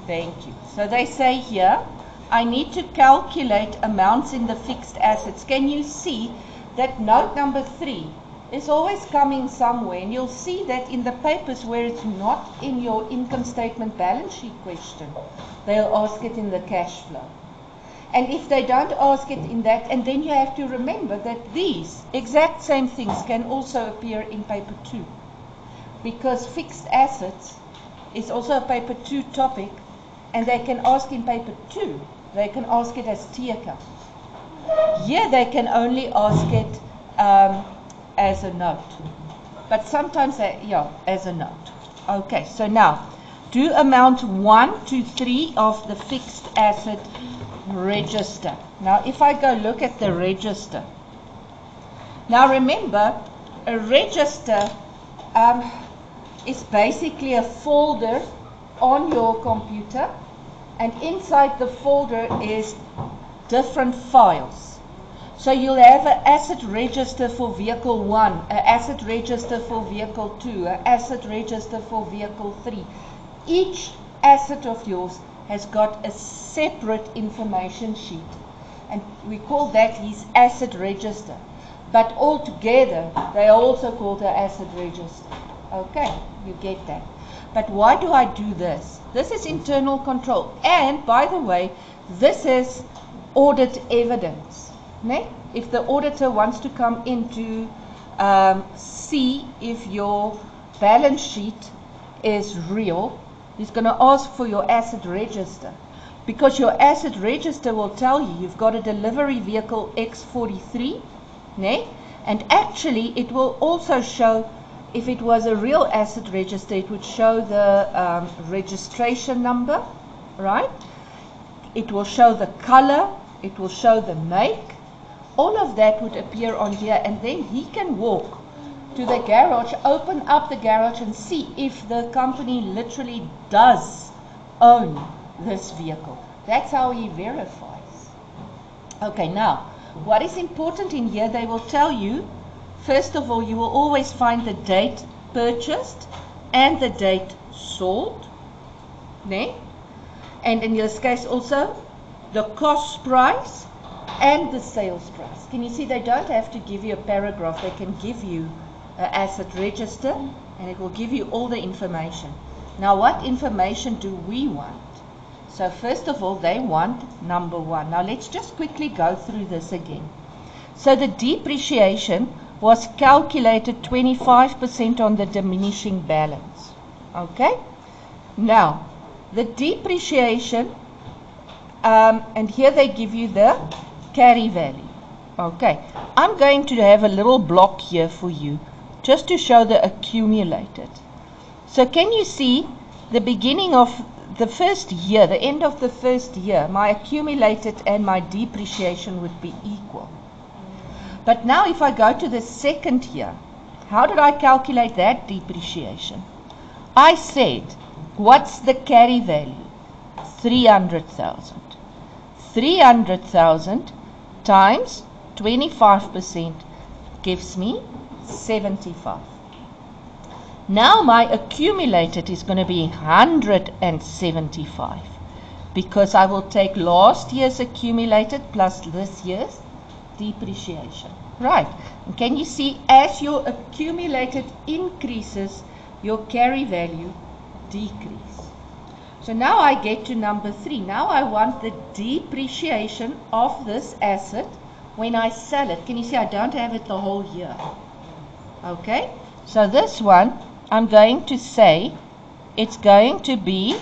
Thank you. So they say here, I need to calculate amounts in the fixed assets. Can you see that note number 3 is always coming somewhere? And you'll see that in the papers where it's not in your income statement balance sheet question, they'll ask it in the cash flow. And if they don't ask it in that, and then you have to remember that these exact same things can also appear in paper 2. Because fixed assets is also a paper 2 topic, and they can ask in paper 2. They can ask it as T account. Here they can only ask it as a note. But sometimes, as a note. Okay, so now, do amount 1 to 3 of the fixed asset register. Now, if I go look at the register. Now, remember, a register is basically a folder on your computer, and inside the folder is different files. So you'll have an asset register for vehicle 1, an asset register for vehicle 2, an asset register for vehicle 3. Each asset of yours has got a separate information sheet, and we call that his asset register. But all together, they are also called an asset register. Okay, you get that. But why do I do this? This is internal control. And by the way, this is audit evidence. Ne? If the auditor wants to come in to see if your balance sheet is real, he's going to ask for your asset register. Because your asset register will tell you you've got a delivery vehicle X43, ne? And actually it will also show, if it was a real asset register, it would show the registration number, right? It will show the color, it will show the make. All of that would appear on here, and then he can walk to the garage, open up the garage and see if the company literally does own this vehicle. That's how he verifies. Okay, now, what is important in here, they will tell you, first of all, you will always find the date purchased and the date sold, ne? And in this case also the cost price and the sales price. Can you see they don't have to give you a paragraph, they can give you an asset register and it will give you all the information. Now what information do we want? So first of all they want number 1. Now let's just quickly go through this again. So the depreciation was calculated 25% on the diminishing balance. Okay? Now, the depreciation, and here they give you the carry value. Okay, I'm going to have a little block here for you, just to show the accumulated. So can you see the beginning of the first year, the end of the first year, my accumulated and my depreciation would be equal. But now if I go to the second year, how did I calculate that depreciation? I said, what's the carry value? 300,000. 300,000 times 25% gives me 75. Now my accumulated is going to be 175 because I will take last year's accumulated plus this year's depreciation. Right. And can you see as your accumulated increases, your carry value decrease. So now I get to number 3. Now I want the depreciation of this asset when I sell it. Can you see I don't have it the whole year? Okay. So this one I'm going to say it's going to be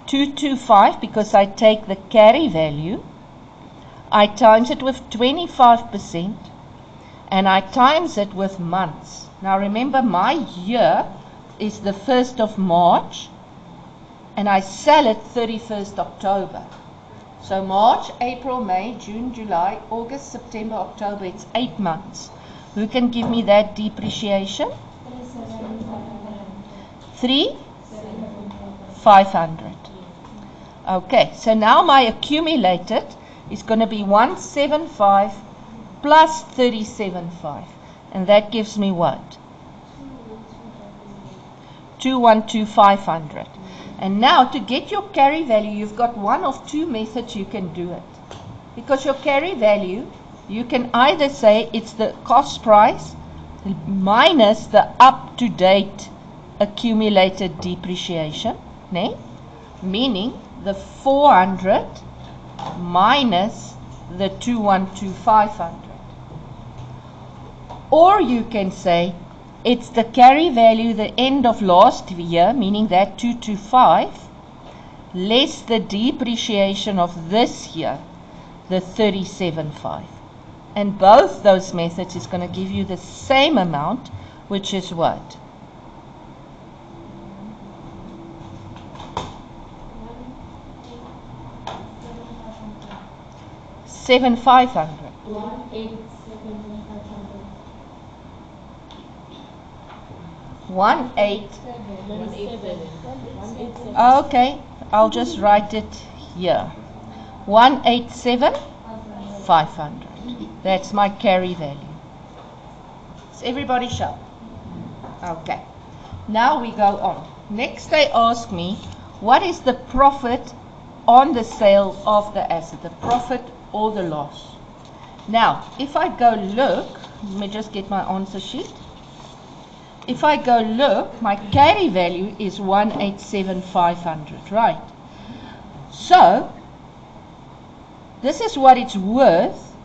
225 because I take the carry value, I times it with 25% and I times it with months. Now remember my year is the 1st of March and I sell it 31st October. So March, April, May, June, July, August, September, October, it's 8 months. Who can give me that depreciation? 3,500. Okay, so now my accumulated is going to be 175 plus 37.5. And that gives me what? 212,500. And now to get your carry value, you've got one of two methods you can do it. Because your carry value, you can either say it's the cost price minus the up-to-date accumulated depreciation, né? Meaning the 400 minus the 212,500. Or you can say it's the carry value the end of last year, meaning that 225, less the depreciation of this year, the 37.5. And both those methods is going to give you the same amount, which is what? 7,500. 187. Okay, I'll just write it here. 187,500. That's my carry value. Is everybody sharp? Okay. Now we go on. Next they ask me, what is the profit on the sale of the asset? The profit or the loss? Now, if I go look, let me just get my answer sheet. If I go look, my carry value is 187,500, right? So, this is what it's worth,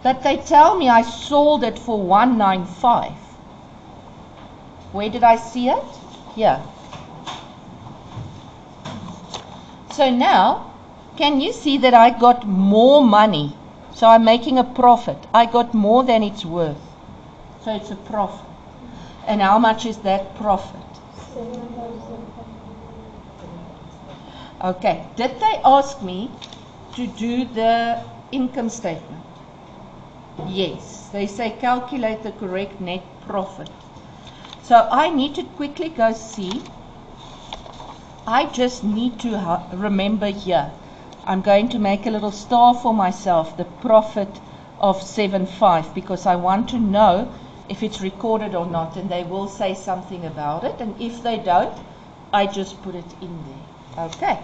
but they tell me I sold it for 195. Where did I see it? Here. So now, can you see that I got more money? So I'm making a profit. I got more than it's worth. So it's a profit. And how much is that profit? Okay. Did they ask me to do the income statement? Yes. They say calculate the correct net profit. So I need to quickly go see. I just need to remember here. I'm going to make a little star for myself, the profit of 7.5, because I want to know if it's recorded or not, and they will say something about it, and if they don't, I just put it in there. Okay,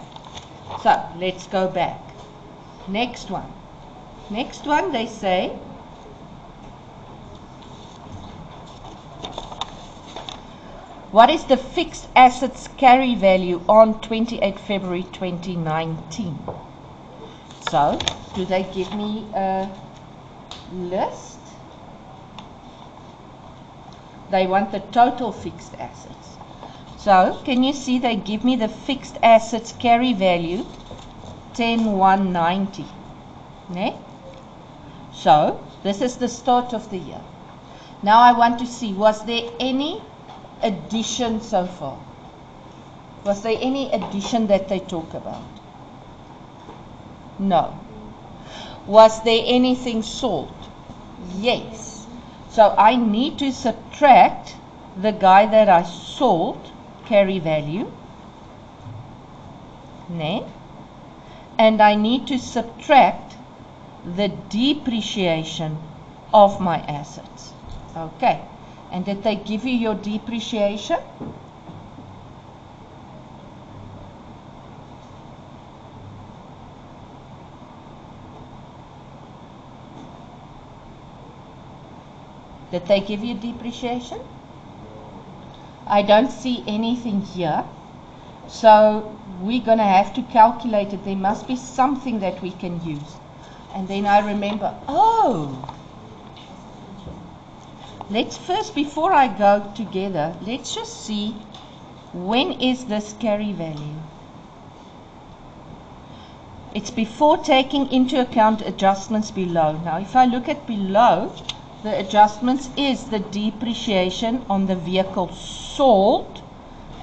so let's go back. Next one. Next one, they say what is the fixed assets carry value on 28 February 2019? So, do they give me a list? They want the total fixed assets. So, can you see they give me the fixed assets carry value 10,190. Ne? So, this is the start of the year. Now I want to see, was there any addition so far? Was there any addition that they talk about? No. Was there anything sold? Yes. So I need to subtract the guy that I sold, carry value, ne? And I need to subtract the depreciation of my assets. Okay. And did they give you your depreciation? Did they give you depreciation? I don't see anything here. So we're going to have to calculate it. There must be something that we can use. And then I remember, oh, let's first, before I go together, let's just see when is this carry value. It's before taking into account adjustments below. Now, if I look at below, the adjustments is the depreciation on the vehicle sold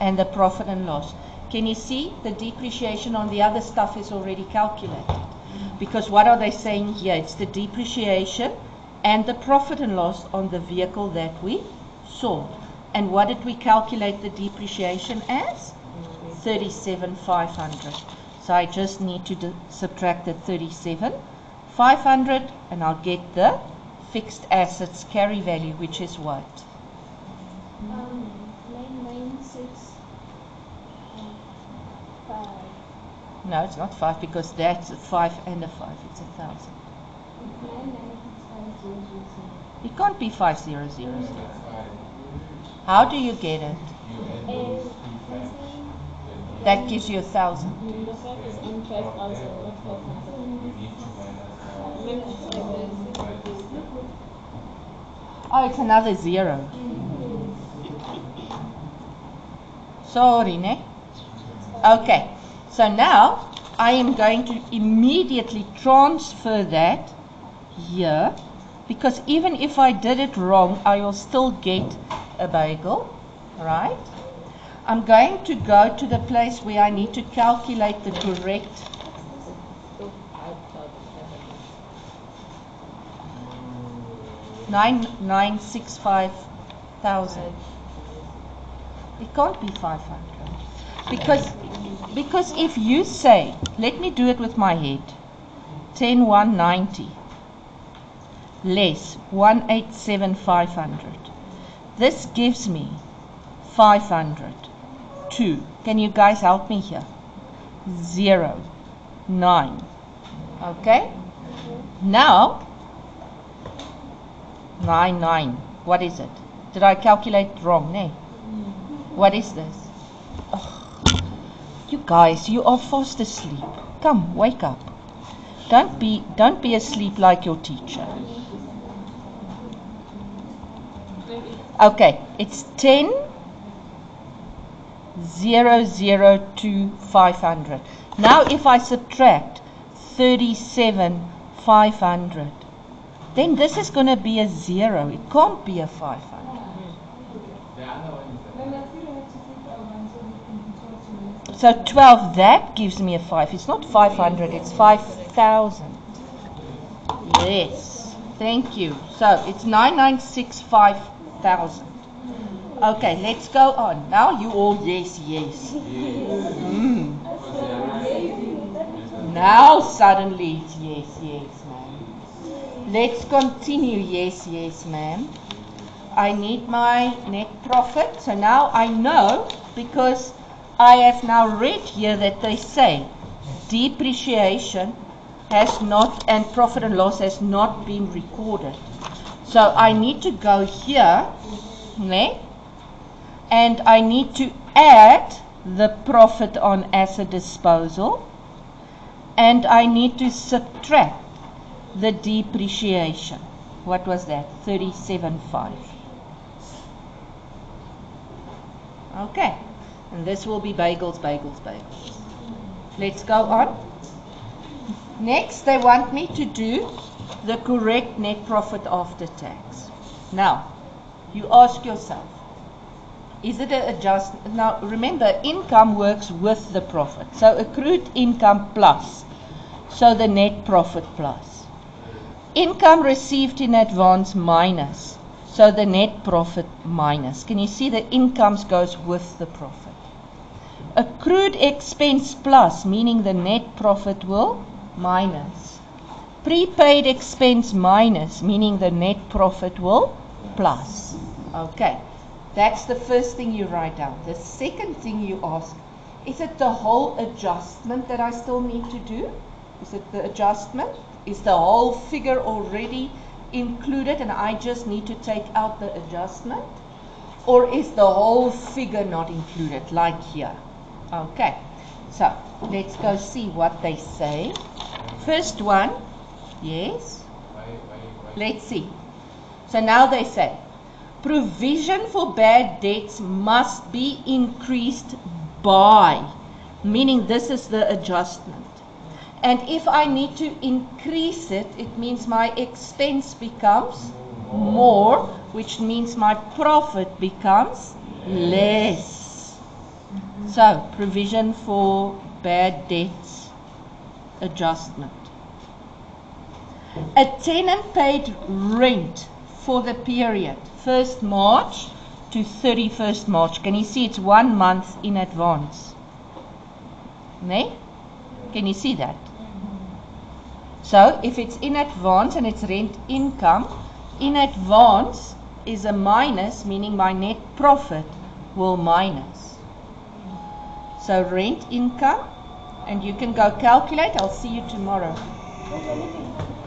and the profit and loss. Can you see the depreciation on the other stuff is already calculated? Because what are they saying here? It's the depreciation and the profit and loss on the vehicle that we sold. And what did we calculate the depreciation as? 37,500. So I just need to subtract the 37,500 and I'll get the fixed assets carry value, which is what? 996. No, it's not 5 because that's a 5 and a 5. It's 1,000. It can't be 5000. How do you get it? That gives you 1,000. The 5 is on 5,000, not 500. Oh, it's another 0. Sorry, ne? Okay. So now I am going to immediately transfer that here, because even if I did it wrong, I will still get a bagel, right? I'm going to go to the place where I need to calculate the correct 9,965,000. It can't be 500 because if you say, let me do it with my head, 10,190 less 187,500. This gives me 502. Can you guys help me here? 0, 9. Okay? Now, 9. What is it? Did I calculate wrong? No. What is this? Oh, you guys, you are fast asleep. Come, wake up. Don't be asleep like your teacher. Okay, it's 10,002,500. Now if I subtract 37,500, then this is going to be a 0. It can't be a 500. So 12, that gives me a 5. It's not 500, it's 5,000. Yes, thank you. So it's 9,965,000. Okay, let's go on. Now you all yes. Now suddenly it's yes, ma'am. Let's continue. Yes, ma'am. I need my net profit. So now I know, because I have now read here that they say depreciation has not, and profit and loss has not been recorded. So I need to go here, and I need to add the profit on asset disposal, and I need to subtract the depreciation. What was that? 37,500. Okay, and this will be bagels. Let's go on. Next, they want me to do the correct net profit after tax. Now, you ask yourself, is it an adjustment? Now, remember, income works with the profit. So, accrued income plus. So, the net profit plus. Income received in advance minus. So, the net profit minus. Can you see the incomes goes with the profit? Accrued expense plus, meaning the net profit will minus. Prepaid expense minus, meaning the net profit will plus. Okay, that's the first thing you write down. The second thing you ask, is it the whole adjustment that I still need to do? Is it the adjustment? Is the whole figure already included and I just need to take out the adjustment? Or is the whole figure not included, like here? Okay, so let's go see what they say. First one, yes. Let's see. So now they say, provision for bad debts must be increased by, meaning this is the adjustment. And if I need to increase it, it means my expense becomes more, which means my profit becomes less. So, provision for bad debts adjustment. A tenant paid rent for the period 1st March to 31st March. Can you see it's 1 month in advance? Ne? Can you see that? So, if it's in advance and it's rent income, in advance is a minus, meaning my net profit will minus. So, rent income And you can go calculate. I'll see you tomorrow. Where's your living?